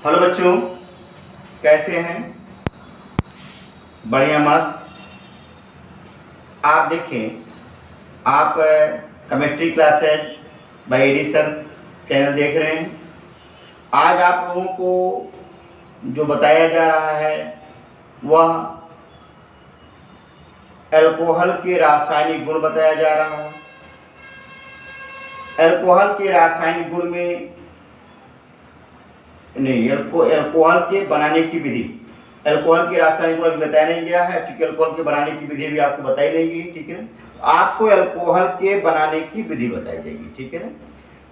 Hello बच्चों, कैसे हैं? बढ़िया, मस्त। आप देखें, आप chemistry classes by Edition channel देख रहे हैं। आज आप लोगों को जो बताया जा रहा है वह अल्कोहल के रासायनिक गुण बताया जा रहा है। अल्कोहल के रासायनिक गुण में नहीं, अल्कोहल के बनाने की विधि, अल्कोहल के रासायनिक गुण बताया नहीं गया है। ठीक है, अल्कोहल के बनाने की विधि भी आपको बताई नहीं गई। ठीक है, आपको अल्कोहल के बनाने की विधि बताई जाएगी। ठीक है ना,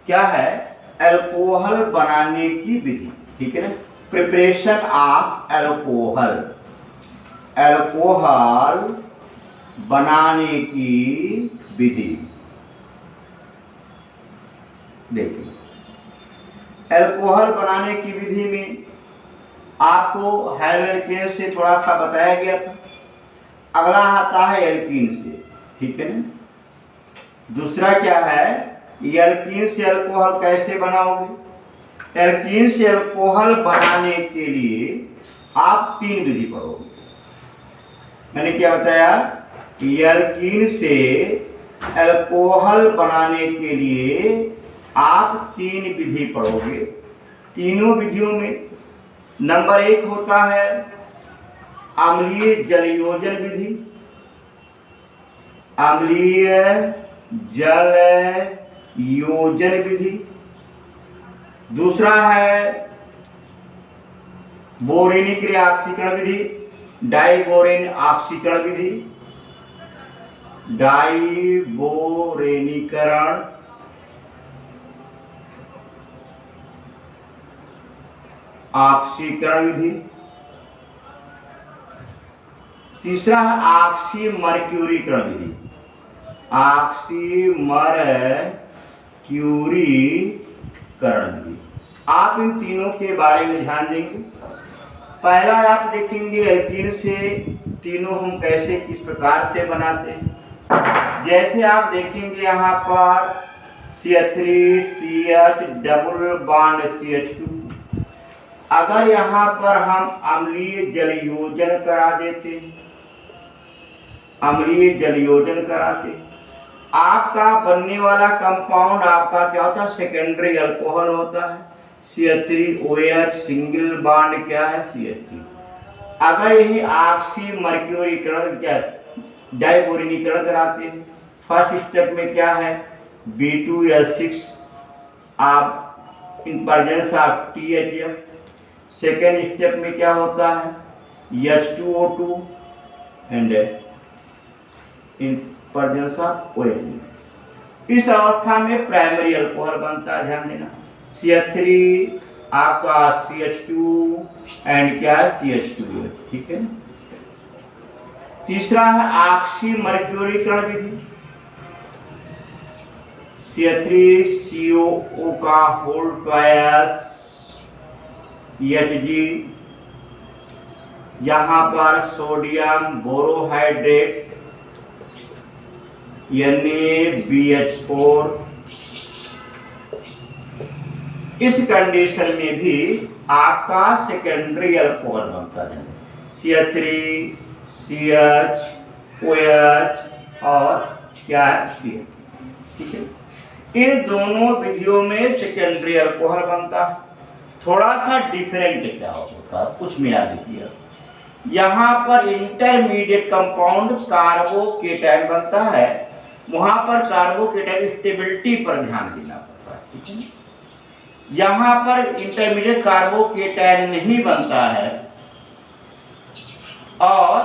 क्या है अल्कोहल बनाने की विधि? ठीक है ना, प्रिपरेशन ऑफ अल्कोहल, अल्कोहल बनाने की विधि। देखिए, अल्कोहल बनाने की विधि में आपको हाइड्रोजन से थोड़ा सा बताया गया था। अगला आता है एल्कीन से। ठीक है ना, दूसरा क्या है, एल्कीन से अल्कोहल कैसे बनाओगे? एल्कीन से अल्कोहल बनाने के लिए आप 3 विधि पढ़ोगे। मैंने क्या बताया? एल्कीन से अल्कोहल बनाने के लिए आप 3 विधि पढ़ोगे। तीनों विधियों में नंबर 1 होता है अम्लीय जलयोजन विधि, अम्लीय जल योजन विधि। दूसरा है बोरेनिक रिऑक्सीकरण विधि, डाइबोरेन ऑक्सीकरण विधि, डाइबोरेनीकरण ऑक्सीकरण विधि। तीसरा है ऑक्सीमर्क्यूरीकरण विधि, ऑक्सीमर्क्यूरीकरण विधि। आप इन तीनों के बारे में ध्यान देंगे। पहला आप देखेंगे एल्कीन से तीनों हम कैसे किस प्रकार से बनाते हैं। जैसे आप देखेंगे यहाँ पर CH3CH डबल बॉन्ड CH2। अगर यहाँ पर हम अम्लीय जलयोजन करा देते, अम्लीय जलयोजन कराते, आपका बनने वाला कंपाउंड आपका क्या होता है? सेकेंडरी अल्कोहल होता है। CH3OH सिंगल बॉन्ड क्या है? CH3। अगर यही ऑक्सीमर्क्यूरीकरण क्या डाइबोरेनीकरण कराते हैं, फर्स्ट स्टेप में क्या है? B2S6 आप in presence of THF। Second step में क्या होता है? H2O2 and in presence of OH। इस अवस्था में प्राइमरी अल्कोहल बनता है। ध्यान देना, CH3 आपका CH2 एंड क्या है? CH2। ठीक है। तीसरा है ऑक्सीमर्क्यूरीकरण विधि, CH3CO का होल ट्वाइस Hg, यहाँ पर सोडियम बोरोहाइड्रेट NaBH4। इस कंडीशन में भी आपका सेकेंडरी अल्कोहल बनता है, CH3CH और क्या है? CH। ठीक है, इन दोनों विधियों में सेकेंडरी अल्कोहल बनता है। थोड़ा सा डिफरेंट क्या होता है, कुछ मिला दीजिए। यहाँ पर इंटरमीडिएट कंपाउंड कार्बोकेटायन बनता है, वहां पर कार्बोकेटायन स्टेबिलिटी पर ध्यान देना पड़ता है। ठीक है, यहाँ पर इंटरमीडिएट कार्बोकेटायन नहीं बनता है और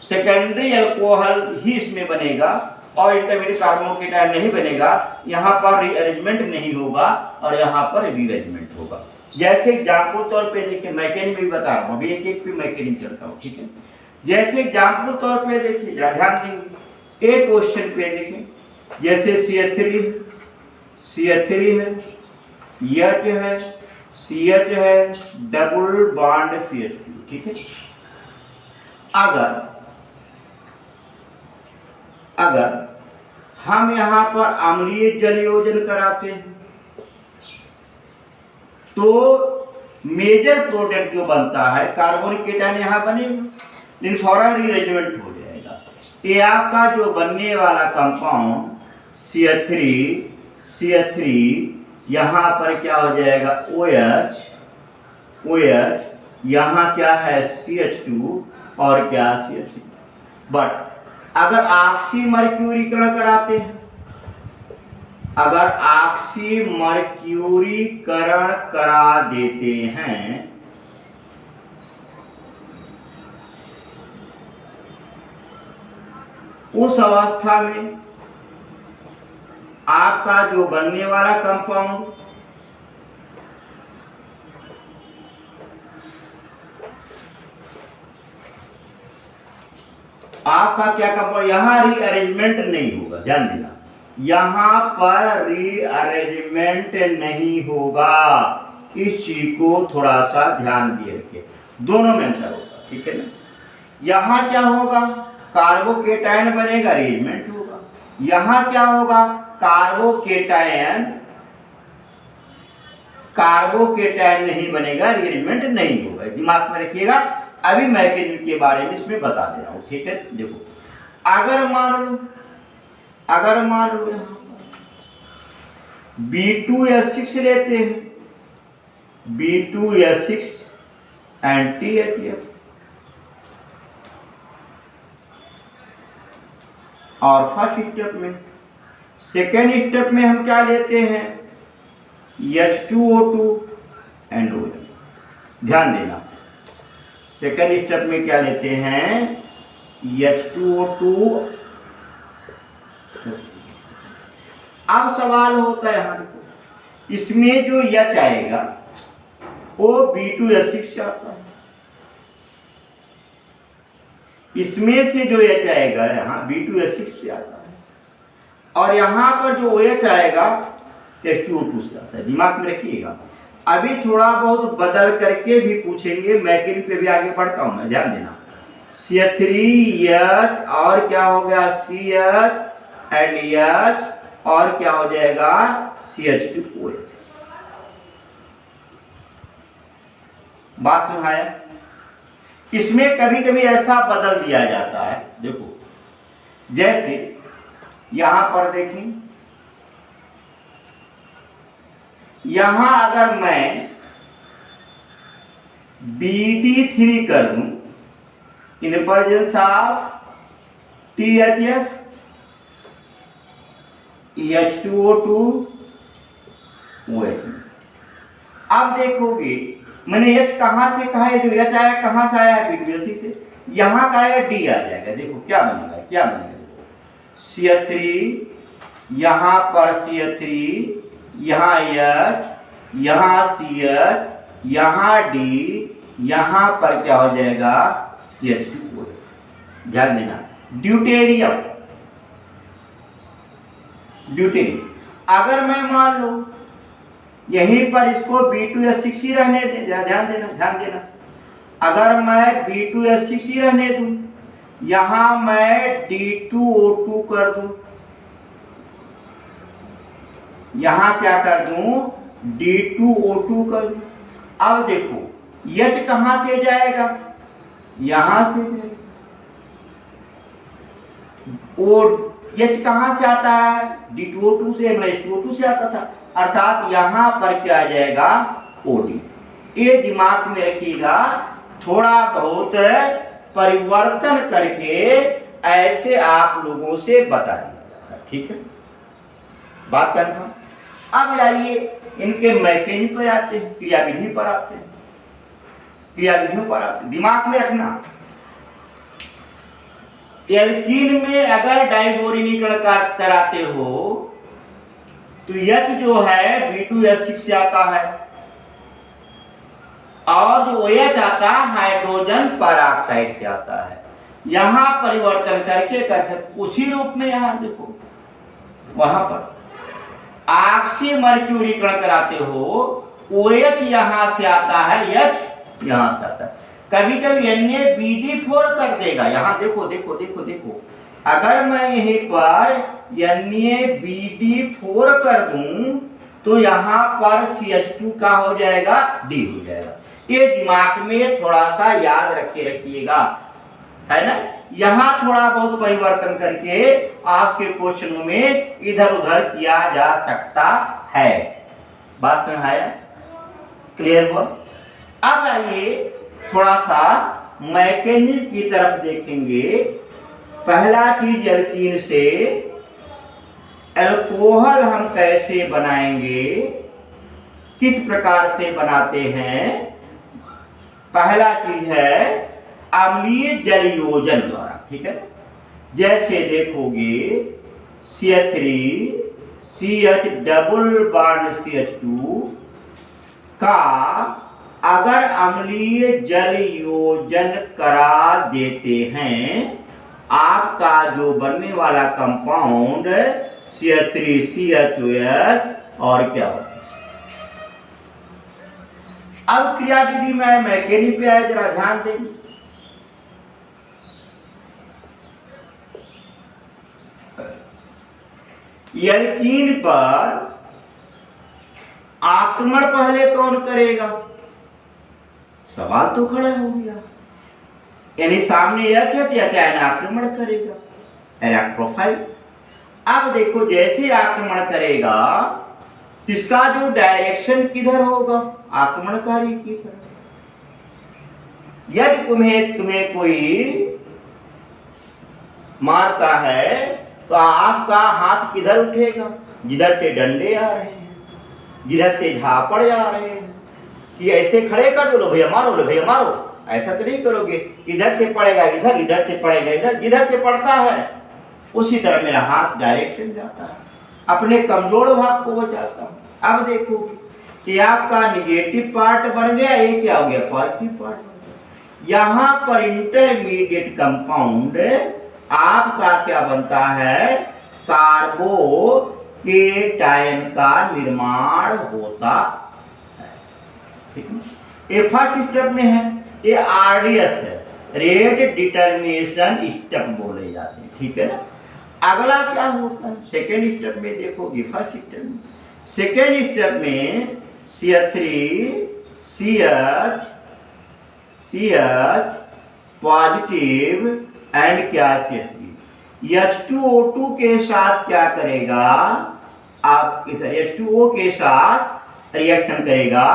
सेकेंडरी अल्कोहल ही इसमें बनेगा और इंटरमीडिएट कार्बोकेटायन नहीं बनेगा। यहाँ पर रीअरेंजमेंट नहीं होगा और यहाँ पर रीअरेंजमेंट होगा। जैसे एग्जाम्पल तौर पे देखिए, मैकेनिक भी बता रहा हूँ, अभी एक पे मैकेनिक चलता हूँ। ठीक है, जैसे एग्जाम्पल तौर पे देखिए, ध्यान देंगे एक क्वेश्चन पे देखें। जैसे CH3 है, H है, CH है, डबल बॉन्ड CH2। ठीक है, अगर हम यहाँ पर अम्लीय जलयोजन कराते हैं तो मेजर प्रोडक्ट जो बनता है कार्बोनिक केटायन यहाँ बनेगा, लेकिन फौरन रीअरेंजमेंट हो जाएगा। ये आपका जो बनने वाला कंपाउंड CH3 यहाँ पर क्या हो जाएगा OH, यहाँ क्या है CH2 और क्या CH3। बट अगर ऑक्सीमर्क्यूरीकरण कराते हैं, अगर ऑक्सीमर्क्यूरीकरण करा देते हैं उस अवस्था में आपका जो बनने वाला कंपाउंड आपका क्या कंपाउंड, यहां रीअरेंजमेंट नहीं होगा, ध्यान देना, यहां पर रीअरेंजमेंट नहीं होगा। इस चीज को थोड़ा सा ध्यान दिए रखिए, दोनों में अंतर होगा, ठीक है ना। यहां क्या होगा, कार्बोकेटायन बनेगा, रीअरेंजमेंट होगा। यहां क्या होगा, कार्बोकेटायन नहीं बनेगा, रीअरेंजमेंट नहीं होगा। दिमाग में रखिएगा, अभी मैकेनिज्म के बारे में इसमें बता दे रहा हूं, ठीक है। देखो, अगर मान लो यहाँ पर B2S6 लेते हैं, B2S6 एंड THF, और फर्स्ट स्टेप में, सेकेंड स्टेप में हम क्या लेते हैं H2O2 एंड OH। ध्यान देना, सेकेंड स्टेप में क्या लेते हैं H2O2। अब सवाल होता है यहाँ देखो, इसमें जो H आएगा वो B2S6 से आता है, इसमें से जो H आएगा यहाँ B2S6 से आता है, और यहाँ पर जो OH आएगा H2O2 से आता है। दिमाग में रखिएगा, अभी थोड़ा बहुत बदल करके भी पूछेंगे, मैकेनिक पे भी आगे बढ़ता हूँ मैं, ध्यान देना। CH3H और क्या हो गया CH एंड H, और क्या हो जाएगा CH2OH। बात समझाया। इसमें कभी कभी ऐसा बदल दिया जाता है, देखो जैसे यहां पर देखें, यहां अगर मैं BD3 कर दूं in presence of THF, H2O2 OH। अब देखोगे मैंने H कहां से कहा है, जो H आया कहां से आया है B2S6 से, यहां का आएगा D आ जाएगा। देखो क्या बनेगा CH3, यहां पर CH3, यहाँ H, यहाँ CH, यहाँ D, यहाँ पर क्या हो जाएगा CH2OH। ध्यान देना, ड्यूटेरियम, अगर मैं मान लो यहीं पर इसको B2S6 ही रहने दे, ध्यान देना, अगर मैं B2S6 ही रहने दूं, यहां मैं D2O2 कर दूं, यहां क्या कर दूं D2O2 कर दूं। अब देखो H कहां से जाएगा, यहां से H कहां से आता है D2O2 से, H2O2 से आता था, अर्थात यहां पर क्या आ जाएगा OD। ये दिमाग में रखिएगा, थोड़ा बहुत परिवर्तन करके ऐसे आप लोगों से बता दिया, ठीक है। बात करना, अब आइए इनके मैकेनिज्म पर आते हैं, क्रियाविधि पर आते हैं, क्रियाविधियों पर आते हैं। दिमाग में रखना, एल्कीन में अगर डाइबोरिनीकरण कराते हो तो H जो है B2S6 से आता है, और जो OH आता है हाइड्रोजन परऑक्साइड से आता है। यहां परिवर्तन करके कर सकते, उसी रूप में यहां देखो, वहां पर ऑक्सीमर्क्यूरीकरण कराते हो, OH यहां से आता है, H यहां से आता है। कभी कभी NaBD4 कर देगा, यहां देखो, अगर मैं यहीं पर NaBD4 कर दूं तो यहाँ पर CH2 का हो जाएगा D हो जाएगा। ये दिमाग में थोड़ा सा याद रखिएगा, है ना। यहाँ थोड़ा बहुत परिवर्तन करके आपके क्वेश्चनों में इधर उधर किया जा सकता है। बात समझ आया? क्लियर हुआ? अब आइए थोड़ा सा मैकेनिज्म की तरफ देखेंगे। पहला चीज एल्कीन से अल्कोहल हम कैसे बनाएंगे, किस प्रकार से बनाते हैं। पहला चीज है अम्लीय जल योजन द्वारा, ठीक है। जैसे देखोगे CH3 CH double bond CH2 का अगर अम्लीय जल योजन करा देते हैं, आपका जो बनने वाला कंपाउंड CH3CHOH और क्या होता है। अब क्रियाविधि में मैकेनिक पे आए, जरा ध्यान दें। एल्कीन पर आक्रमण पहले कौन करेगा? सवाल तो खड़ा हो गया, यानी सामने H है तो H आक्रमण करेगा, इलेक्ट्रोफाइल। अब देखो जैसे आक्रमण करेगा, इसका जो डायरेक्शन किधर होगा? आक्रमणकारी की तरफ। यदि तुम्हें कोई मारता है तो आपका हाथ किधर उठेगा? जिधर से डंडे आ रहे हैं, जिधर से झापड़ आ रहे हैं। कि ऐसे खड़े कर दो, लो भैया मारो, लो भैया मारो, ऐसा तो नहीं करोगे। इधर से पड़ेगा इधर, इधर से पड़ेगा इधर, जिधर से पड़ता है उसी तरह मेरा हाथ डायरेक्शन जाता है, अपने कमजोर भाग को बचाता हूँ। अब देखो कि आपका निगेटिव पार्ट बन गया, ये क्या हो गया? पॉजिटिव पार्ट बन गया। यहाँ पर इंटरमीडिएट कंपाउंड आपका क्या बनता है? कार्बोकेटायन का निर्माण होता है, ठीक है। ये फर्स्ट स्टेप में है, ये RDS है, रेट डिटर्मिनेशन स्टेप बोले जाते हैं, ठीक है ना। अगला क्या होता है? सेकेंड स्टेप में देखोगे, फर्स्ट स्टेप में, सेकेंड स्टेप में CH3 CH पॉजिटिव एंड क्या CH3 H2O2 के साथ क्या करेगा? आप इस H2O के साथ रिएक्शन करेगा,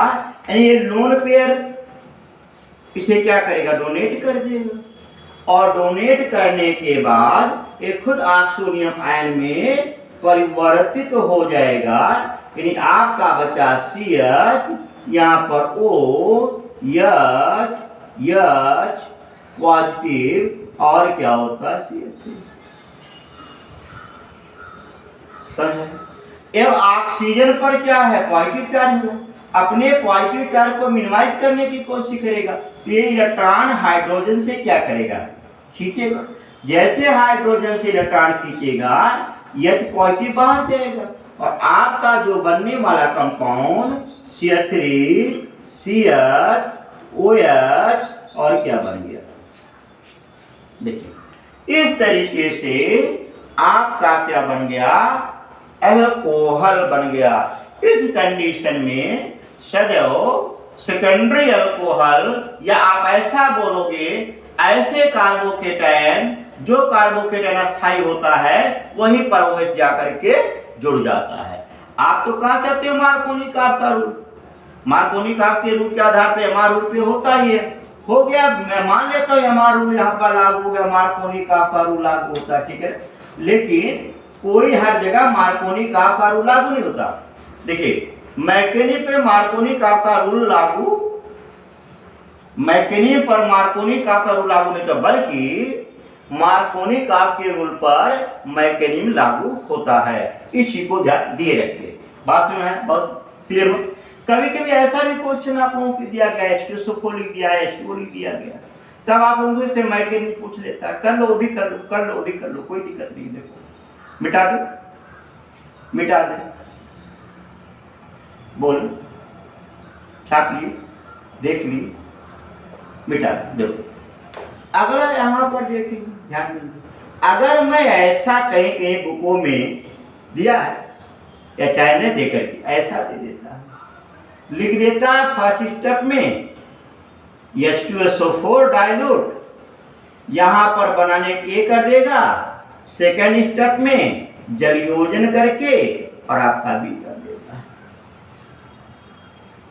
यानी ये लोन पेयर इसे क्या करेगा? डोनेट कर देगा। और डोनेट करने के बाद ये खुद ऑक्सोनियम आयन में परिवर्तित हो जाएगा, यानी आपका बचा CH, यहाँ पर O H पॉजिटिव और क्या होता है? CH3। एवं ऑक्सीजन पर क्या है? पॉजिटिव चार्ज है, अपने पॉजिटिव चार्ज को मिनिमाइज करने की कोशिश करेगा। ये इलेक्ट्रॉन हाइड्रोजन से क्या करेगा? खींचेगा। जैसे हाइड्रोजन से इलेक्ट्रॉन खींचेगा, H पॉजिटिव बाहर जाएगा और आपका जो बनने वाला कंपाउंड CH3 CHOH और क्या बन गया? देखिए इस तरीके से आपका क्या बन गया? अल्कोहल बन गया। इस कंडीशन में सदैव सेकेंडरी अल्कोहल, या आप ऐसा बोलोगे ऐसे कार्बोकेटायन, जो कार्बोकेटायन अस्थायी होता है वहीं पर OH जाकर के जुड़ जाता है। आप तो कह सकते हो मार्कोनी का रूल, मार्कोनी के रूल के आधार पे MR रूल पे होता ही है, हो गया। मैं मान लेता हूँ MR रूल यहाँ पर लागू हो गया, मार्कोनी का रूल लागू होता है, ठीक है। लेकिन कोई हर जगह मार्कोनी का रूल लागू नहीं होता। देखिए मैकेनिक पे मार्कोनी का रूल लागू, मैकेनिक पर मार्कोनी का रूल लागू नहीं था, बल्कि मार्कोनी के रूल पर मैकेनिक लागू होता है। इसी को ध्यान दिए रखिए। बात में है, बहुत क्लियर हो। कभी कभी ऐसा भी क्वेश्चन आप लोगों को दिया गया, H2SO4 लिख दिया है, H2O लिख दिया गया, तब आप लोगों से मैकेनिक पूछ लेता है, कर लो वो भी कर लो, कर लो वो भी कर लो, कोई दिक्कत नहीं। देखो मिटा दे, मिटा दे, बोल, छाप लिए, देख लिए, मिटा दे। देखो अगला यहाँ पर देखेंगे, ध्यान दीजिए। अगर मैं ऐसा कहीं कहीं बुकों में दिया है, या चाहे न दे करके ऐसा दे देता है। लिख देता है फर्स्ट स्टेप में H2SO4 डाइल्यूट यहाँ पर बनाने के कर देगा, सेकेंड स्टेप में जलयोजन करके और आपका बी कर देता है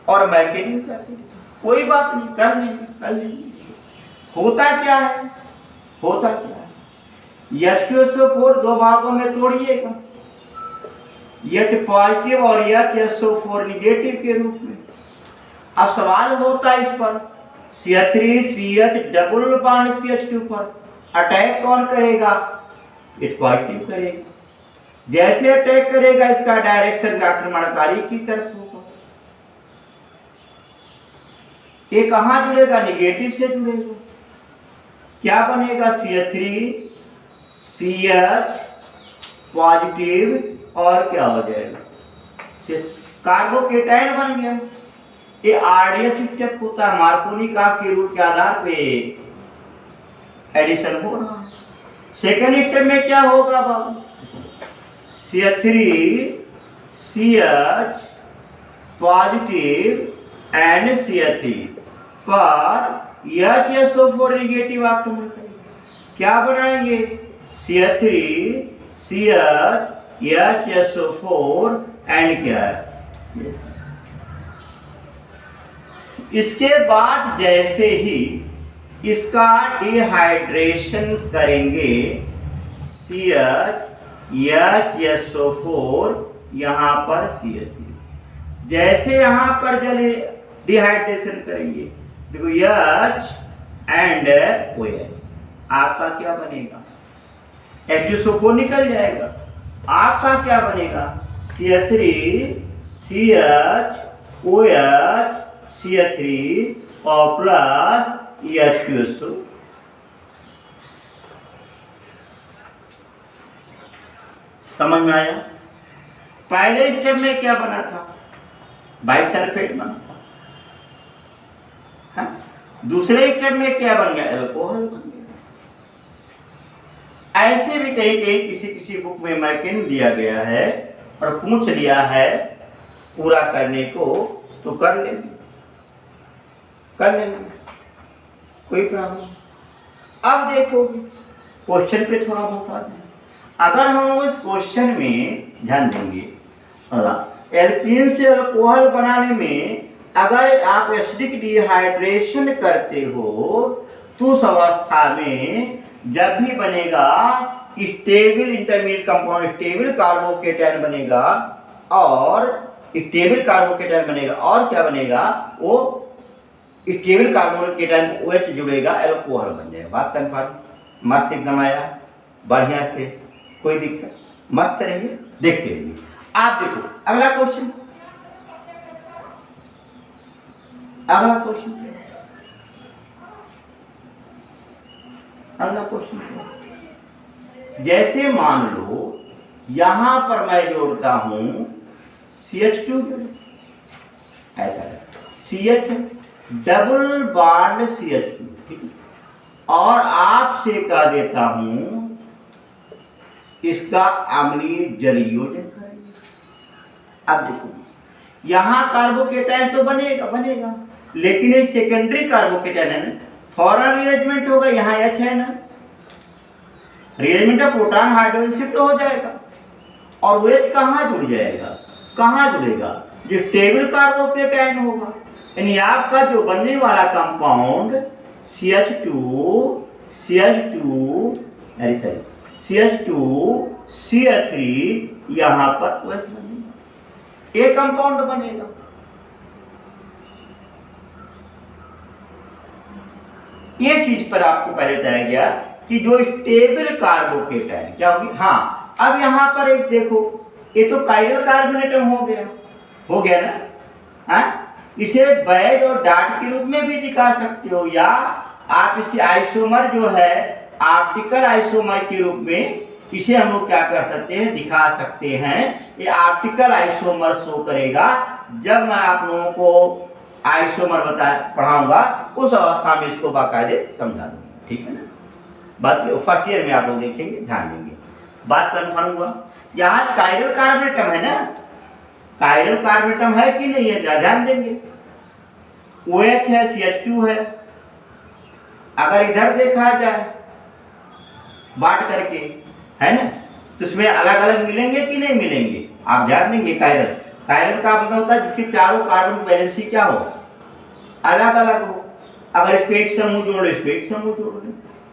और मैकेनिज्म करते कोई बात नहीं, कर लेंगे। होता क्या है, H2SO4 दो भागों में तोड़िएगा, H पॉजिटिव और HSO4 निगेटिव के रूप में। अब सवाल होता है इस पर CH3CH डबल बॉन्ड CH2 पर अटैक कौन करेगा, H पॉजिटिव करेगा। जैसे अटैक करेगा इसका डायरेक्शन आक्रमणकारी की तरफ होगा। ये कहाँ जुड़ेगा, निगेटिव से जुड़ेगा। क्या बनेगा, CH3CH पॉजिटिव और क्या हो जाएगा, कार्बोकेटाइन बन गया। ये आरडीएस स्टेप होता है, मार्कोनी का के रूल के आधार पे एडिशन हो रहा है। सेकेंड स्टेप में क्या होगा बाबू, CH3CH पॉजिटिव एंड CH3 पर HSO4 निगेटिव आक्रमण करेगा। क्या बनाएंगे, CH3CH HSO4 एंड क्या है। इसके बाद जैसे ही इसका डिहाइड्रेशन करेंगे CH HSO4 यहाँ पर CH3, जैसे यहाँ पर जले डिहाइड्रेशन करेंगे, देखो H एंड OH, आपका क्या बनेगा, H2SO4 निकल जाएगा, आपका क्या बनेगा, CH3CH OH CH3 और प्लस H2SO। समझ में आया। पहले स्टेप में क्या बना था, बाइसल्फेट बना था, हाँ? दूसरे स्टेप में क्या बन गया, अल्कोहल बन गया। ऐसे भी कहीं किसी बुक में मैकेनिज्म दिया गया है और पूछ लिया है पूरा करने को तो कर लेंगे, कोई प्रॉब्लम। अब देखो क्वेश्चन पे थोड़ा बहुत आ जाए। अगर हम लोग इस क्वेश्चन में ध्यान देंगे, एल्कीन से अल्कोहल बनाने में अगर आप एसिडिक डिहाइड्रेशन करते हो तो उस अवस्था में जब भी बनेगा stable intermediate compound, stable carbocation बनेगा और स्टेबल कार्बोकेटायन बनेगा और क्या बनेगा, वो स्टेबल कार्बोकेटायन OH जुड़ेगा, अल्कोहल बन जाएगा। बात कन्फर्म, मस्त एकदम आया, बढ़िया से, कोई दिक्कत, मस्त रहेंगे, देखते रहिए। आप देखो अगला क्वेश्चन, अगला क्वेश्चन जैसे मान लो यहां पर मैं जोड़ता हूं CH2, ऐसा CH डबल बॉन्ड CH2, ठीक है, और आपसे कह देता हूं इसका अम्लीय जलयोजन करेंगे। अब देखो यहां कार्बोकेटायन तो बनेगा, लेकिन ये सेकेंडरी कार्बोकेटायन है ना, फौरन रिअरेंजमेंट होगा, यहाँ H है ना, rearrangement of proton hydrogen shift हो जाएगा और वो H कहाँ जुड़ जाएगा, कहाँ जुड़ेगा, जो स्टेबल कार्बोकेटायन होगा। यानी आपका जो बनने वाला कंपाउंड CH2CH3 यहाँ पर OH बनेगा, एक कंपाउंड बनेगा। ये चीज पर आपको पहले बताया गया कि जो स्टेबल कार्बोकेटायन क्या होगी। हाँ, अब यहाँ पर एक देखो, ये तो कायरल कार्बोनेट हो गया ना, हाँ? इसे बैज और डाट के रूप में भी दिखा सकते हो, या आप इसे आइसोमर जो है ऑप्टिकल आइसोमर के रूप में इसे हम लोग क्या कर सकते हैं, दिखा सकते हैं। ये ऑप्टिकल आइसोमर शो करेगा। जब मैं आप लोगों को आइसोमर पढ़ाऊंगा उस अवस्था में इसको बाकायदे समझा दूंगा, ठीक है ना। बात फर्स्ट ईयर में आप लोग देखेंगे, ध्यान देंगे। बात कन्फर्म हुआ। यहाँ कायरल कार्बोनेटम है ना, कायरल कार्बोनेटम है कि नहीं है, जरा ध्यान देंगे। OH है, CH2 है। अगर इधर देखा जाए बांट करके, है ना, तो इसमें अलग अलग मिलेंगे कि नहीं मिलेंगे, आप ध्यान देंगे। कायरल, कायरल का मतलब होता है जिसके चारों कार्बन वैलेंसी क्या हो, अलग अलग हो। अगर इसको एक समूह जोड़ लो, इसको एक समूह जोड़ लो,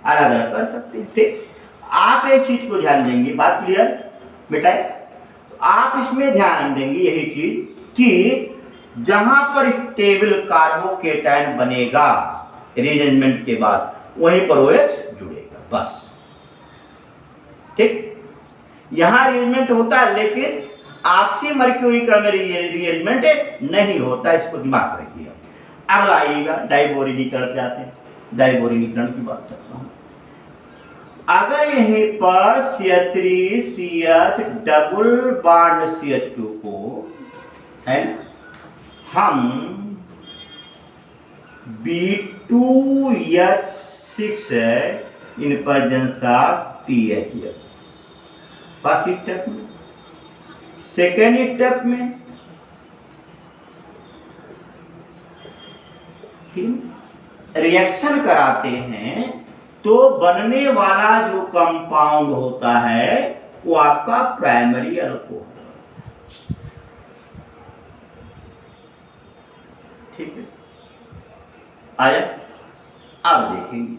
अलग अलग कर सकते हैं। ठीक, आप एक चीज को ध्यान देंगे, बात क्लियर बेटा। तो आप इसमें ध्यान देंगे यही चीज कि जहां पर स्टेबल कार्बोकेटायन बनेगा रीअरेंजमेंट के बाद, वहीं पर OH जुड़ेगा, बस। ठीक, यहां रीअरेंजमेंट होता है, लेकिन ऑक्सीमर्क्यूरी क्रम में रीअरेंजमेंट नहीं होता, इसको दिमाग में रखिए। अगला आइएगा डाइबोरिनीकरण पे आते हैं। डाइबोरिनीकरण की बात करता हूं। अगर यहीं पर CH3CH डबल बॉन्ड CH2 को, है ना, हम B2H6 in presence of THF first step में। सेकेंड स्टेप में रिएक्शन कराते हैं तो बनने वाला जो कंपाउंड होता है वो आपका प्राइमरी अल्कोहल। ठीक है, आया। अब देखेंगे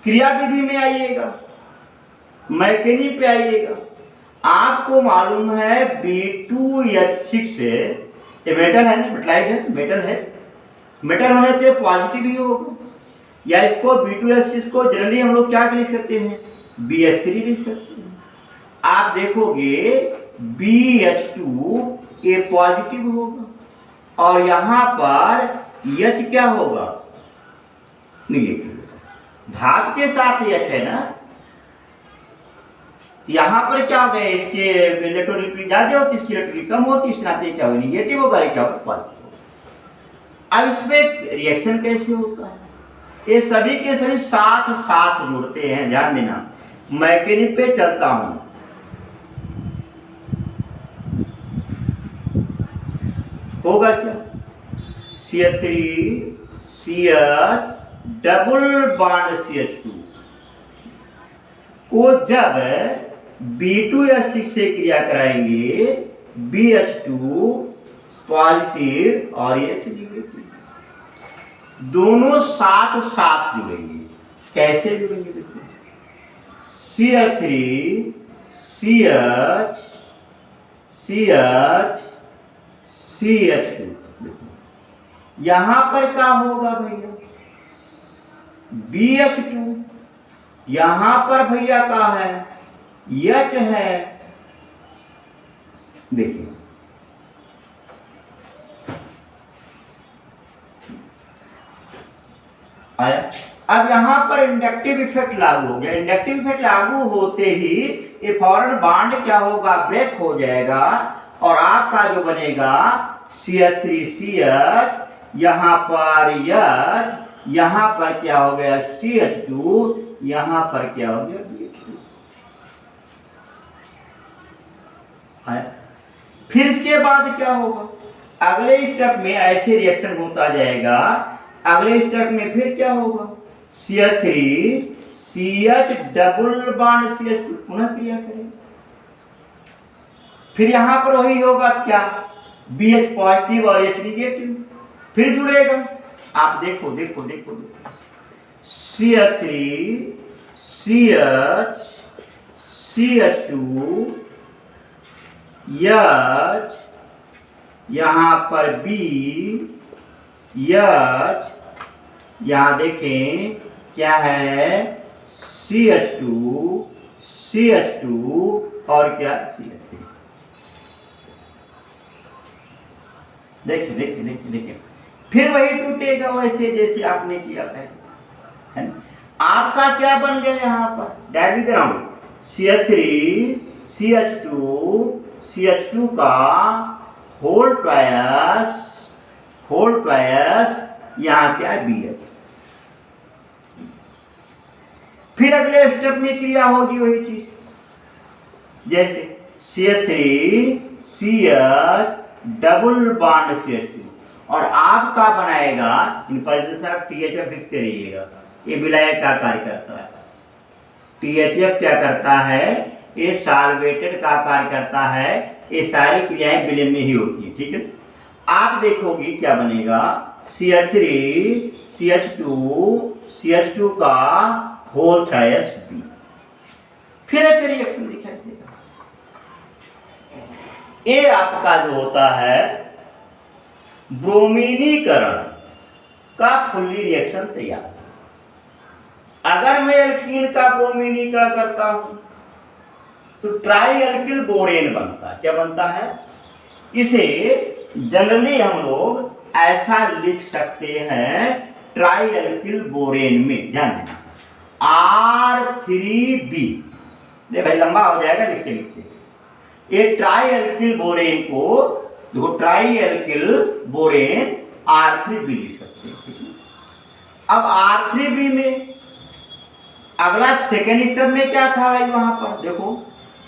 क्रिया विधि में आइएगा, मैकेनी पे आइएगा। आपको मालूम है B2H6 ये मेटल है ना, मेटलाइट है, मेटल है। मेटल होने से पॉजिटिव ही होगा, या इसको B2H6 को जनरली हम लोग क्या लिख सकते हैं, BH3 लिख सकते हैं। आप देखोगे BH2 ये पॉजिटिव होगा और यहां पर H क्या होगा, निगेटिव। धातु के साथ H है ना, यहां पर क्या हो गया, इसके इलेक्ट्रोनिगेटिविटी ज्यादा होती, इसकी इलेक्ट्रिसिटी कम होती, इस नाते क्या होगा, निगेटिव होगा, क्या होगा, पॉजिटिव। अब इसमें रिएक्शन कैसे होता है, ये सभी के सभी साथ साथ जुड़ते हैं, ध्यान देना। मैकेनी पे चलता हूं, होगा क्या, CH3CH डबल बॉन्ड CH2 को जब B2H6 से क्रिया कराएंगे, BH2 पॉजिटिव और H निगेटिव, दोनों साथ साथ जुड़ेंगे। कैसे जुड़ेंगे देखो, CH3CH यहां पर क्या होगा भैया, BH2, यहां पर भैया क्या है, H है। देखिए आया। अब यहां पर इंडक्टिव इफेक्ट लागू हो गया। इंडक्टिव इफेक्ट लागू होते ही ये फौरन बॉन्ड क्या होगा, ब्रेक हो जाएगा और आपका जो बनेगा CH3CH, यहां पर H, यहां पर क्या हो गया CH2, यहां पर क्या हो गया BH2। फिर इसके बाद क्या होगा, अगले स्टेप में ऐसे रिएक्शन होता जाएगा। अगले स्टेप में फिर क्या होगा, CH3CH डबल बॉन्ड CH2 पुनः क्रिया करें। फिर यहां पर वही होगा क्या, BH पॉजिटिव और H निगेटिव, फिर जुड़ेगा। आप देखो देखो देखो, CH3CH CH2 H, यहां पर B H, यहां देखें क्या है CH2 और क्या CH3। देखिए देखिए देखिए देखिए, फिर वही टूटेगा वैसे जैसे आपने किया था, है ना। आपका क्या बन गया यहां पर, डायरेक्ट दे रहा हूं, CH2 का होल ट्वाइस यहां क्या है BH। फिर अगले स्टेप में क्रिया होगी वही चीज, जैसे CH3CH डबल बॉन्ड CH2, और आपका बनाएगा इन पर से आप THF लिखते रहिएगा। ये विलायक का कार्य करता है। THF क्या करता है, ये सॉल्वेटेड का कार्य करता है। ये सारी क्रियाएं विलयन में ही होती है, ठीक है। आप देखोगे क्या बनेगा, CH3 CH2 का होल B। फिर ऐसे रिएक्शन दिखाई देगा। ये आपका जो होता है ब्रोमीनीकरण का फुल्ली रिएक्शन तैयार। अगर मैं एल्कीन का ब्रोमीनीकरण करता हूं तो ट्राई एल्किल बोरेन बनता है। क्या बनता है, इसे जनरली हम लोग ऐसा लिख सकते हैं ट्राई एल्किल बोरेन में, ध्यान देना R3B। नहीं भाई लंबा हो जाएगा लिखते लिखते। ये ट्राई एल्किल बोरेन को देखो, ट्राई एल्किल बोरेन R3B लिख सकते हैं। अब R3B में अगला सेकेंड स्टेप में क्या था भाई, वहां पर देखो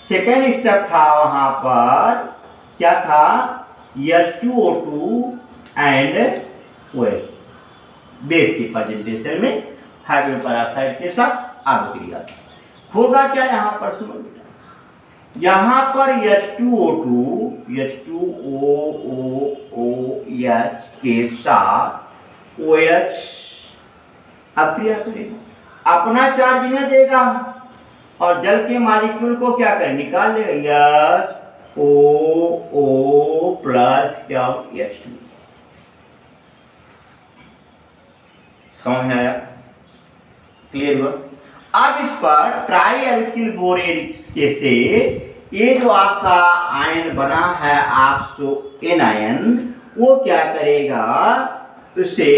सेकेंड स्टेप था, वहां पर क्या था, H2O2 एंड OH बेस के प्रेजेंटेशन में हाइड्रोजन पेरोक्साइड के साथ अभिक्रिया होगा। क्या यहाँ पर सुनो बेटा, यहाँ पर H2O2 OH के साथ OH अभिक्रिया करेगा, अपना चार्ज इन्हें देगा और जल के मॉलिक्यूल को क्या करे, निकाल लेगा HOO प्लस क्या H2। समझ में आया, क्लियर हुआ। अब इस पर ट्राई एल्किल बोरेन के से ये जो आपका आयन बना है ऑक्सो एनायन, वो क्या करेगा, उसे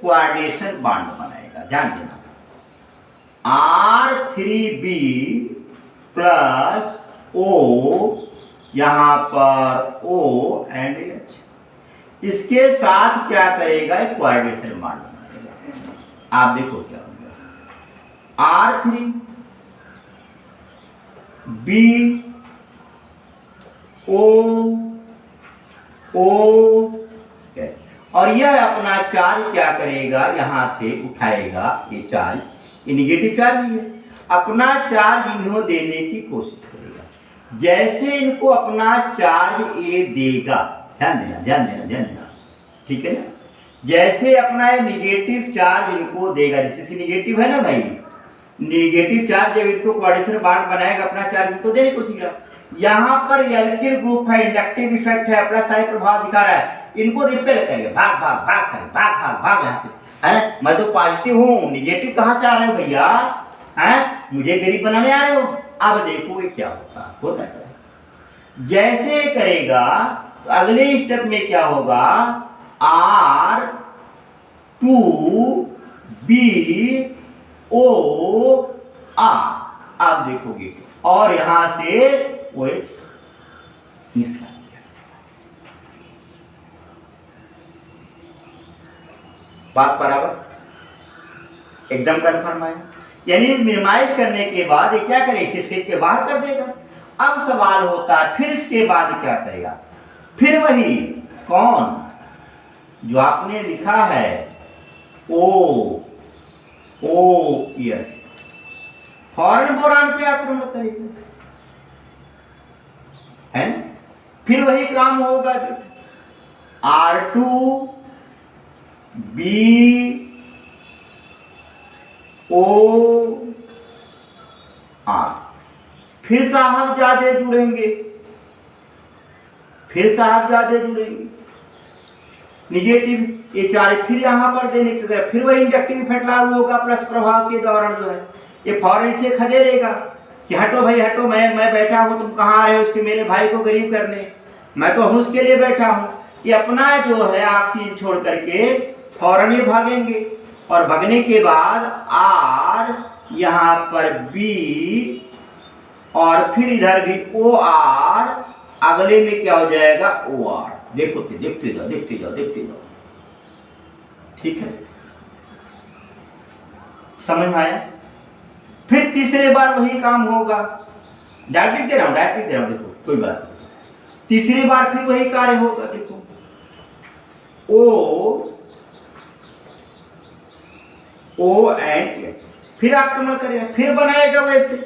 कोऑर्डिनेशन बॉन्ड बनाएगा। ध्यान देना R3B प्लस O, यहां पर O एंड H, इसके साथ क्या करेगा, एक कोऑर्डिनेशन बॉन्ड बनाएगा। आप देखो क्या R3B O और यह अपना चार्ज क्या करेगा, यहां से उठाएगा ये चार्ज, ये निगेटिव चार्ज ही है, अपना चार्ज इन्हों देने की कोशिश करेगा। जैसे इनको अपना चार्ज ये देगा, ध्यान देना ध्यान देना ध्यान देना, ठीक है ना, जैसे अपना ये निगेटिव चार्ज इनको देगा, जैसे निगेटिव है ना भाई, निगेटिव चार्ज जब इनको कोऑर्डिनेशन बॉन्ड बनाएगा, अपना चार्ज इनको देने की कोशिश करेगा। यहाँ पर एल्किल ग्रुप है, इंडक्टिव इफेक्ट है, प्लस साइन प्रभाव दिखा रहा है, इनको रिपेल करेंगे, भाग भाग भाग भाग भाग भाग यहाँ से। है मैं तो पॉजिटिव हूँ, निगेटिव कहाँ से आ रहे हो भैया, हैं मुझे गरीब बनाने आ रहे हो। अब देखो ये क्या होता है, जैसे करेगा तो अगले स्टेप में क्या होगा, R2BO आप देखोगे और यहां से OH निकाल दिया। बात बराबर एकदम कंफर्म है। यानी मिनिमाइज करने के बाद ये क्या करेगा, इसे फेंक के बाहर कर देगा। अब सवाल होता है फिर इसके बाद क्या करेगा, फिर वही कौन जो आपने लिखा है OOS फॉरेन बोरान पे आक्रमण करेगा, है ना, फिर वही काम होगा, R2BO फिर साहब ज्यादा जुड़ेंगे, निगेटिव ये चार्ज फिर यहाँ पर देने के, फिर वही इंडक्टिव इफेक्ट लागू होगा प्लस प्रभाव के दौरान जो है ये फॉरेन से खदेड़ेगा कि हटो भाई हटो, मैं बैठा हूँ, तुम कहाँ आ रहे हो, उसके मेरे भाई को गरीब करने, मैं तो हूँ उसके लिए बैठा हूँ। ये अपना जो है ऑक्सीजन छोड़ करके फौरन ही भागेंगे और भागने के बाद R यहाँ पर B और फिर इधर भी OR, अगले में क्या हो जाएगा OR। देखो देखते जाओ, ठीक है, समझ में आया। फिर तीसरे बार वही काम होगा, डायरेक्ट लिख दे रहा हूं, देखो कोई बात नहीं। तीसरी बार फिर वही कार्य होगा। देखो ओ एंड एच, फिर आक्रमण करेगा, फिर बनाएगा वैसे।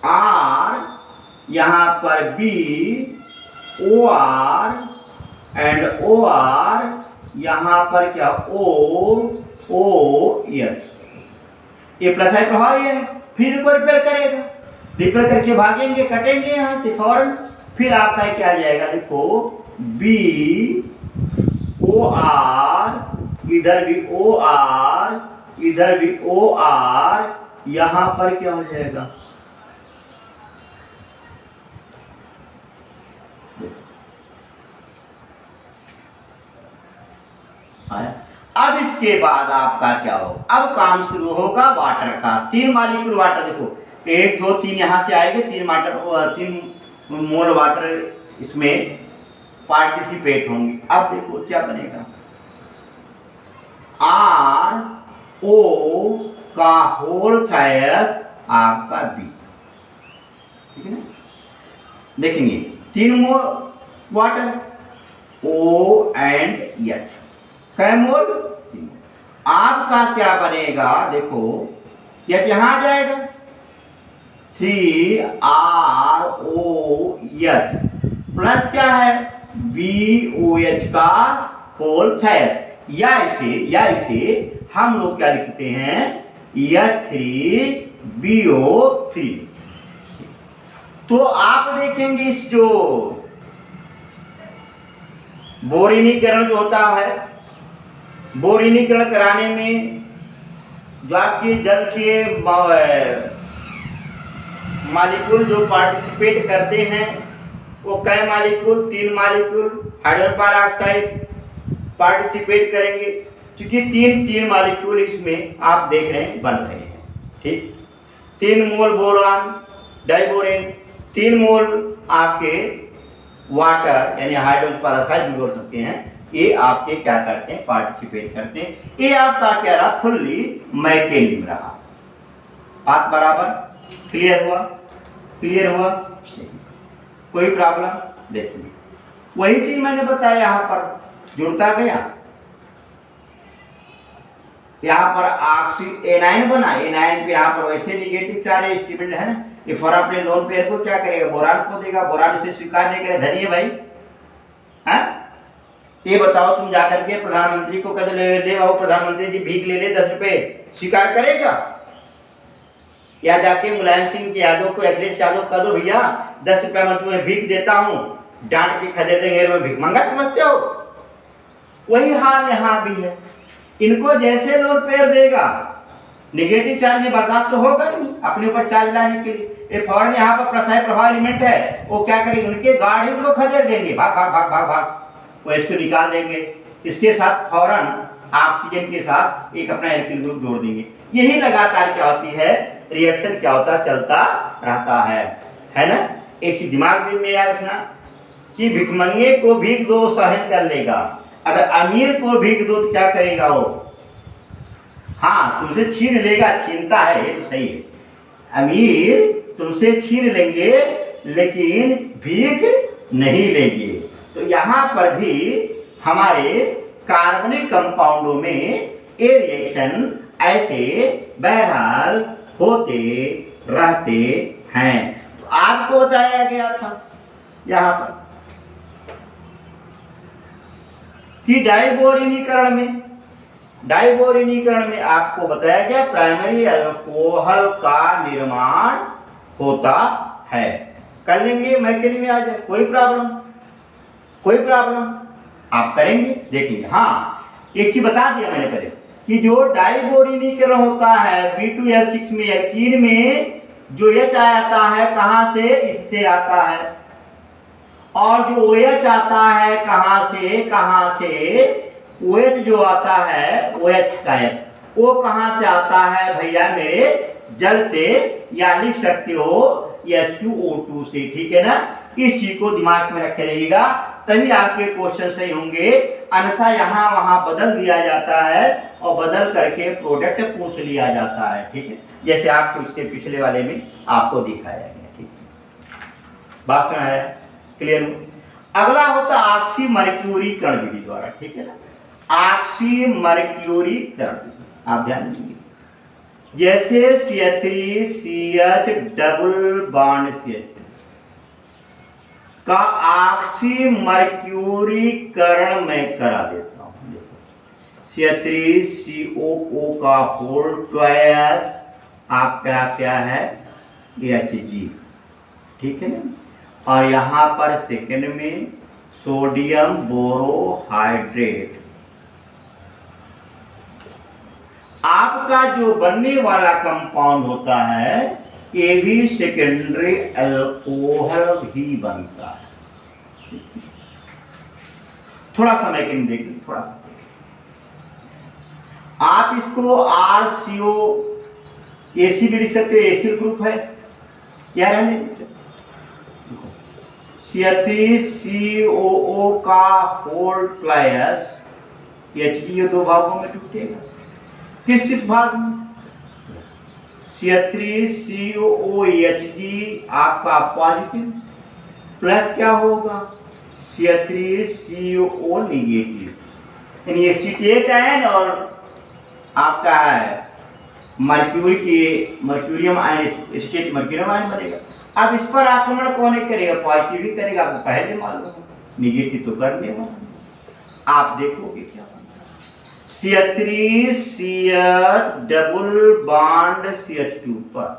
आर यहां पर B, O R and O R, यहां पर क्या ओ एच, ये प्लस आई प्रभाव है। फिर इनको रिपेयर करेगा, रिपेयर करके भागेंगे, कटेंगे यहां से फौरन। फिर आपका क्या आ जाएगा, देखो बी ओ आर, इधर भी ओ आर, इधर भी ओ आर, यहां पर क्या हो जाएगा, आया। अब इसके बाद आपका क्या होगा, अब काम शुरू होगा वाटर का। 3 मॉलिक्यूल वाटर, देखो 1 2 3 यहां से आएंगे, 3 मोल वाटर इसमें पार्टिसिपेट होंगे। अब देखो क्या बनेगा, आर ओ का होल थ्रायस आपका बी, ठीक है ना। देखेंगे 3 mole water, O and H, कै मोल, आपका क्या बनेगा, देखो एच यहां आ जाएगा, 3 आर ओ एच प्लस क्या है, बी ओ एच का होल थ्रायस, या इसे हम लोग क्या लिख सकते हैं, H3BO3। तो आप देखेंगे इस जो बोरिनीकरण जो होता है, बोरिनीकरण कराने में जो आपके जल के मॉलिक्यूल जो पार्टिसिपेट करते हैं वो कै molecule, 3 molecule hydrogen peroxide participate करेंगे, क्योंकि 3 मॉलिक्यूल इसमें आप देख रहे हैं बन रहे हैं, ठीक। 3 मोल बोरान डाइबोरेन, 3 मोल आपके वाटर यानी हाइड्रोजन पेरोक्साइड भी बोल सकते हैं, ये आपके क्या करते हैं, पार्टिसिपेट करते हैं। ये आपका क्या रहा, फुल्ली मैकेनिज्म रहा। बात बराबर क्लियर हुआ, क्लियर हुआ, कोई प्रॉब्लम। देखिए वही चीज मैंने बताया, यहाँ पर जुड़ता गया, यहाँ पर ऑक्सी एनायन बना, एनायन पे यहाँ पर वैसे निगेटिव चार्ज स्टेबल है ना, ये फॉर अपने लोन पेयर को क्या करेगा, बोरान को देगा, बोरान से स्वीकार नहीं करेगा, धनिए भाई, हैं। ये बताओ तुम जाकर के प्रधानमंत्री को कद ले आओ, प्रधानमंत्री जी भीख ले ले 10 रुपए, स्वीकार करेगा? या जाके मुलायम सिंह यादव को, अखिलेश यादव कह दो भैया 10 रुपया मैं तुम्हें भीख देता हूँ, डांट के खदेड़ेंगे, में भीख मंगा समझते हो? वही हाल यहाँ भी है। इनको जैसे लोन पेयर देगा, निगेटिव चार्ज बर्दाश्त तो होगा नहीं अपने ऊपर चार्ज लाने के लिए, ये फौरन यहाँ पर प्रसाय प्रभाव एलिमेंट है, वो क्या करेंगे, उनके गाड़ी को खदेड़ देंगे, भाग भाग भाग भाग भाग, वो इसको निकाल देंगे, इसके साथ फौरन ऑक्सीजन के साथ एक अपना एल्किल ग्रुप जोड़ देंगे। यही लगातार क्या होती है, रिएक्शन क्या होता चलता रहता है ना। एक चीज दिमाग में याद रखना कि भिखमंगे को भीख दो सहन कर लेगा, अगर अमीर को भीख दो तो क्या करेगा वो, हाँ तुमसे छीन लेगा, छीनता है ये तो सही है, अमीर तुमसे छीन लेंगे लेकिन भीख नहीं लेंगे। तो यहाँ पर भी हमारे कार्बनिक कंपाउंडों में ये रिएक्शन ऐसे बहरहाल होते रहते हैं। तो आपको बताया गया था यहाँ पर कि डाइबोरिनीकरण में आपको बताया गया प्राइमरी अल्कोहल का निर्माण होता है। कर लेंगे मैकेनिज्म में आ जाए, कोई प्रॉब्लम आप करेंगे, देखेंगे। हाँ एक चीज बता दिया मैंने पहले कि जो डाइबोरिनीकरण होता है B2S6 में, एल्कीन में जो H आता है कहाँ से, इससे आता है, और जो OH आता है कहाँ से OH जो आता है OH का H, वो कहाँ से आता है भैया मेरे, जल से, या लिख सकते हो H2O2 से, ठीक है ना। इस चीज को दिमाग में रखे रहिएगा, तभी आपके क्वेश्चन सही होंगे, अन्यथा यहाँ वहाँ बदल दिया जाता है और बदल करके प्रोडक्ट पूछ लिया जाता है, ठीक है, जैसे आपको इससे पिछले वाले में आपको दिखाया गया, ठीक है। बात सुना है, क्लियर। अगला होता ऑक्सीमर्क्यूरीकरण विधि द्वारा, ठीक है ना, ऑक्सीमर्क्यूरीकरण विधि, आप ध्यान दीजिए। जैसे CH3CH डबल बॉन्ड CH का ऑक्सीमर्क्यूरीकरण मैं करा देता हूं। CH3COO का होल ट्वाइस आपका क्या है, Hg, ठीक है ना। और यहां पर सेकंड में सोडियम बोरोहाइड्रेट, आपका जो बनने वाला कंपाउंड होता है ये भी सेकेंडरी अल्कोहल ही बनता है। थोड़ा सा मैं कहीं देखिए, थोड़ा सा आप इसको RCO AC भी लिख सकते, एसिड ग्रुप है या रहने CH3COO का होल ट्वाइस Hg ये दो भागों में टूटेगा। किस किस भाग में, CH3COOHG आपका पॉजिटिव प्लस क्या होगा CH3COO निगेटिव, यानी एसीटेट आयन और आपका है मर्क्यूरियम आयन, एसीटेट मर्क्यूरियम आयन बनेगा। अब इस पर आक्रमण कौन करेगा, पॉजिटिव ही करेगा, आपको पहले मालूम है, निगेटिव तो करने वाला। आप देखोगे क्या CH3CH डबल बॉन्ड CH2 पर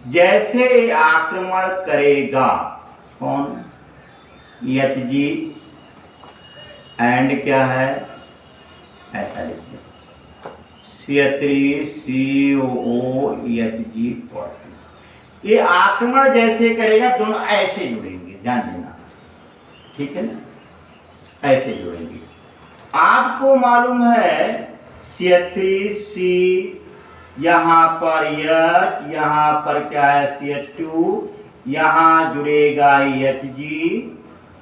जैसे आक्रमण करेगा कौन, Hg एंड क्या है, ऐसा लिखिए CH3COOHG पॉजिटिव, ये आक्रमण जैसे करेगा दोनों ऐसे जुड़ेंगे, ध्यान देना, ठीक है ना, ऐसे जुड़ेंगे। आपको मालूम है CH3C यहाँ पर H, यहाँ पर क्या है CH2, यहाँ जुड़ेगा Hg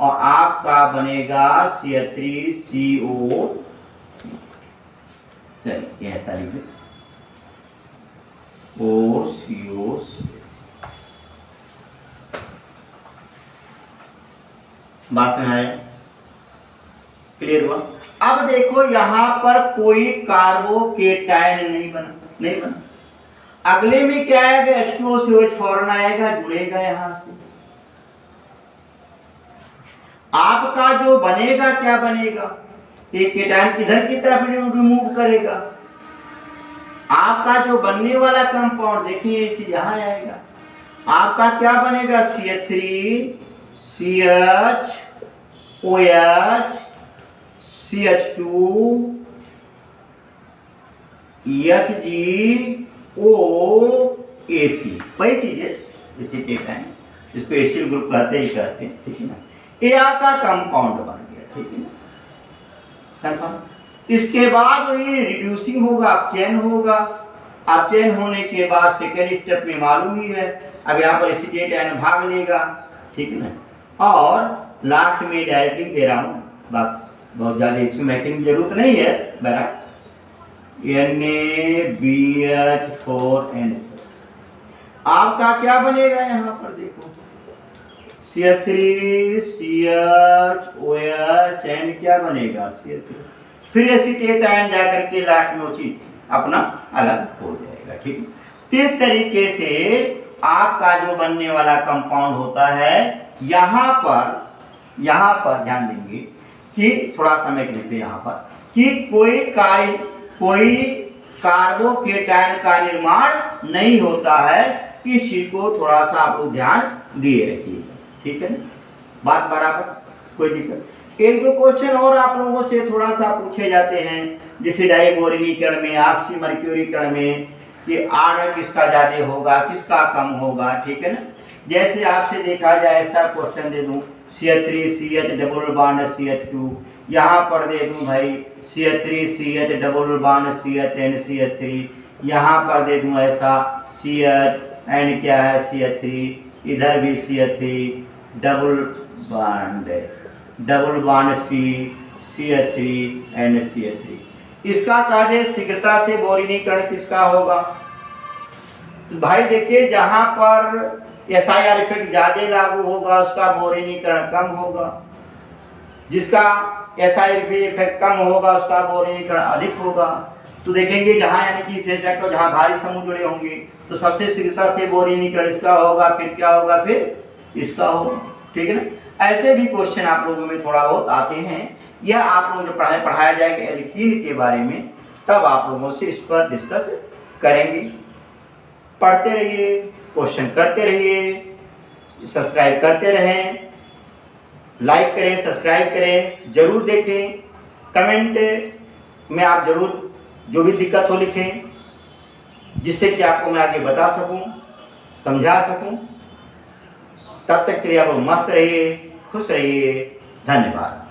और आपका बनेगा CH3CO, चलिए ऐसा लिखिए OCO। बात में है, क्लियर हुआ। अब देखो यहां पर कोई कार्बोकेटायन नहीं बना, अगले में क्या आएगा, H2OCOH फौरन आएगा, जुड़ेगा यहां से। आपका जो बनेगा क्या बनेगा, एक केटायन इधर की तरफ रिमूव करेगा, आपका जो बनने वाला कंपाउंड देखिए इसी यहां आएगा, आपका क्या बनेगा CH3CHOH CH2HgOAC, वही चीज है जैसे केटायन, इसको एसिड ग्रुप कहते ही कहते हैं, ठीक है ना। ये आपका कंपाउंड बन गया, ठीक है ना, कंपाउंड। इसके बाद वही रिड्यूसिंग होगा, अपचयन होगा, अपचयन होने के बाद सेकेंड स्टेप में मालूम ही है, अब यहाँ पर एसीटेट आयन भाग लेगा, ठीक है ना, और लास्ट में डायरेक्टली दे रहा हूँ, बहुत ज़्यादा इसमें मैकिंग की जरूरत नहीं है, बराबर NaBH4N, आपका क्या बनेगा यहाँ पर देखो CH3CHOH एंड क्या बनेगा CH3, फिर एसीटेट आयन जाकर के लास्ट में वो चीज अपना अलग हो जाएगा, ठीक है। इस तरीके से आपका जो बनने वाला कंपाउंड होता है, यहाँ पर ध्यान देंगे कि थोड़ा समय लेते यहाँ पर कि कोई कार्बोकेटायन का निर्माण नहीं होता है, किसी को थोड़ा सा आप लोग ध्यान दिए रखिएगा, ठीक है ना, बात बराबर, कोई दिक्कत। एक दो क्वेश्चन और आप लोगों से थोड़ा सा पूछे जाते हैं, जैसे डाइबोरिनीकरण में, ऑक्सीमर्क्यूरीकरण में, कि आर्डर किसका ज्यादा होगा, किसका कम होगा, ठीक है ना। जैसे आपसे देखा जाए ऐसा क्वेश्चन दे दूं CH3CH डबल बॉन्ड CH2, यहाँ पर दे दूं भाई CH3CH double bond CH and CH3, यहाँ पर दे दूं ऐसा CH एंड क्या है CH3, इधर भी CH3 double bond CH3 and CH3। इसका कार्य शीघ्रता से बोरिनीकरण किसका होगा, भाई देखिए जहां पर SIR इफेक्ट ज़्यादा लागू होगा उसका बोरिनीकरण कम होगा, जिसका SIR इफेक्ट कम होगा उसका बोरिनीकरण अधिक होगा। तो देखेंगे जहाँ यानी कि शीर्षक को जहाँ भारी समूह जुड़े होंगे तो सबसे शीघ्रता से बोरिनीकरण इसका होगा, फिर क्या होगा, फिर इसका होगा। ठीक है ना। ऐसे भी क्वेश्चन आप लोगों में थोड़ा बहुत आते हैं। यह आप लोग जब पढ़ाया जाएगा एल्कीन के बारे में तब आप लोगों से इस पर डिस्कस करेंगे। पढ़ते रहिए, क्वेश्चन करते रहिए, सब्सक्राइब करते रहें, लाइक करें, सब्सक्राइब करें, ज़रूर देखें। कमेंट में आप ज़रूर जो भी दिक्कत हो लिखें, जिससे कि आपको मैं आगे बता सकूं, समझा सकूं। तब तक के लिए आप लोग मस्त रहिए, खुश रहिए। धन्यवाद।